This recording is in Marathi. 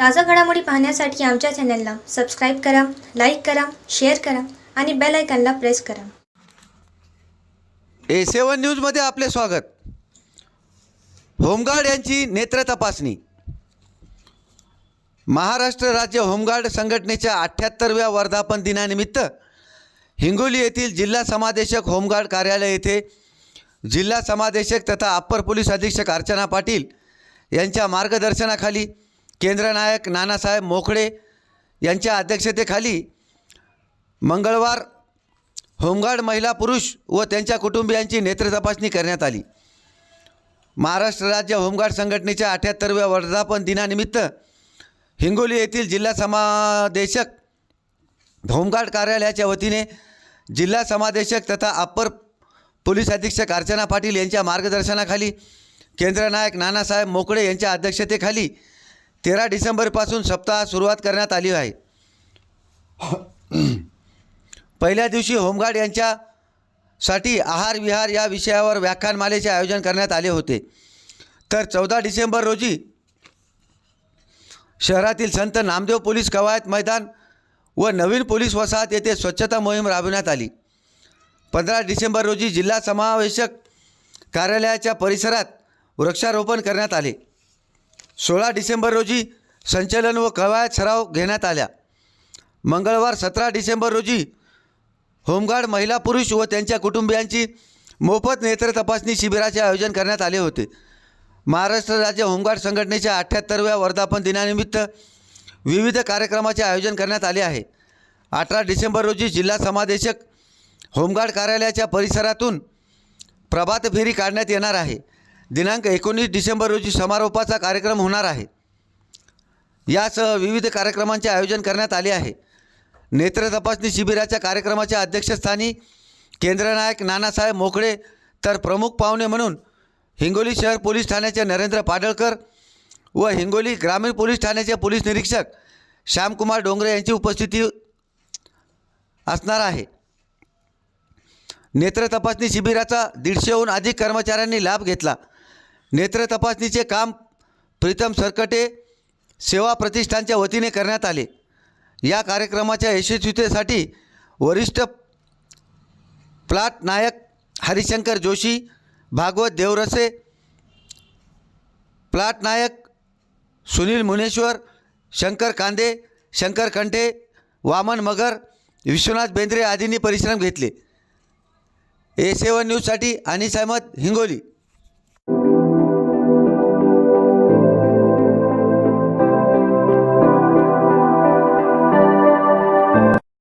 ताज़ा घडामोडी पाहण्यासाठी आमच्या चॅनलला सबस्क्राईब करा, लाईक करा, शेअर करा आणि बेल आयकॉनला प्रेस करा. A7 न्यूजमध्ये आपले स्वागत. होमगार्ड यांची नेत्र तपासणी. महाराष्ट्र राज्य होमगार्ड संघटनेच्या 78व्या वर्धापन दिनानिमित्त हिंगोली येथील जिल्हा समादेशक होमगार्ड कार्यालय येथे जिल्हा समादेशक तथा अप्पर पोलीस अधीक्षक अर्चना पाटील यांच्या मार्गदर्शनाखाली केंद्रनायक नानासाहेब मोखडे यांच्या अध्यक्षतेखाली मंगळवार होमगार्ड महिला पुरुष व त्यांच्या कुटुंबियांची नेत्र तपासणी करण्यात आली. महाराष्ट्र राज्य होमगार्ड संघटनेच्या 78व्या वर्धापन दिनानिमित्त हिंगोली येथील जिल्हा समादेशक होमगार्ड कार्यालयाच्या वतीने जिल्हा समादेशक तथा अप्पर पोलीस अधीक्षक अर्चना पाटील यांच्या मार्गदर्शनाखाली केंद्रनायक नानासाहेब मोखडे यांच्या अध्यक्षतेखाली 13 डिसेंबरपासून सप्ताह सुरुवात करण्यात आली आहे. पहिल्या दिवशी होमगार्ड यांच्यासाठी आहार विहार या विषयावर व्याख्यानमालेचे आयोजन करण्यात आले होते. तर 14 डिसेंबर रोजी शहरातील संत नामदेव पोलीस कवायत मैदान व नवीन पोलीस वसाहत येथे स्वच्छता मोहीम राबविण्यात आली. 15 डिसेंबर रोजी जिल्हा समावेशक कार्यालयाच्या परिसरात वृक्षारोपण करण्यात आले. 16 डिसेंबर रोजी संचलन व कवायत सराव घेण्यात आल्या. मंगळवार 17 डिसेंबर रोजी होमगार्ड महिला पुरुष व त्यांच्या कुटुंबियांची मोफत नेत्र तपासणी शिबिराचे आयोजन करण्यात आले होते. महाराष्ट्र राज्य होमगार्ड संघटनेच्या 78व्या वर्धापन दिनानिमित्त विविध कार्यक्रमाचे आयोजन करण्यात आले आहे. 18 डिसेंबर रोजी जिल्हा समादेशक होमगार्ड कार्यालयाच्या परिसरातून प्रभात फेरी काढण्यात येणार आहे. दिनांक 19 डिसेंबर रोजी समारोपाचा कार्यक्रम होणार आहे. यासह विविध कार्यक्रमांचे आयोजन करण्यात आले आहे. नेत्र तपासणी शिबिराच्या कार्यक्रमाच्या अध्यक्षस्थानी केंद्रनायक नानासाहेब मोखडे तर प्रमुख पाहुणे म्हणून हिंगोली शहर पोलीस ठाण्याचे नरेंद्र पाडळकर व हिंगोली ग्रामीण पोलीस ठाण्याचे पोलीस निरीक्षक श्यामकुमार डोंगरे यांची उपस्थिती असणार आहे. नेत्र तपासणी शिबिराचा 150हून अधिक कर्मचाऱ्यांनी लाभ घेतला. नेत्र तपासणीचे काम प्रीतम सरकटे सेवा प्रतिष्ठानच्या वतीने करण्यात आले. या कार्यक्रमाच्या यशस्वीतेसाठी वरिष्ठ प्लाट नायक हरिशंकर जोशी, भागवत देवरसे, प्लाट नायक सुनील मुनेश्वर, शंकर कांदे, शंकर कंठे, वामन मगर, विश्वनाथ बेंद्रे आदींनी परिश्रम घेतले. A7 न्यूजसाठी अनिस अहमद, हिंगोली.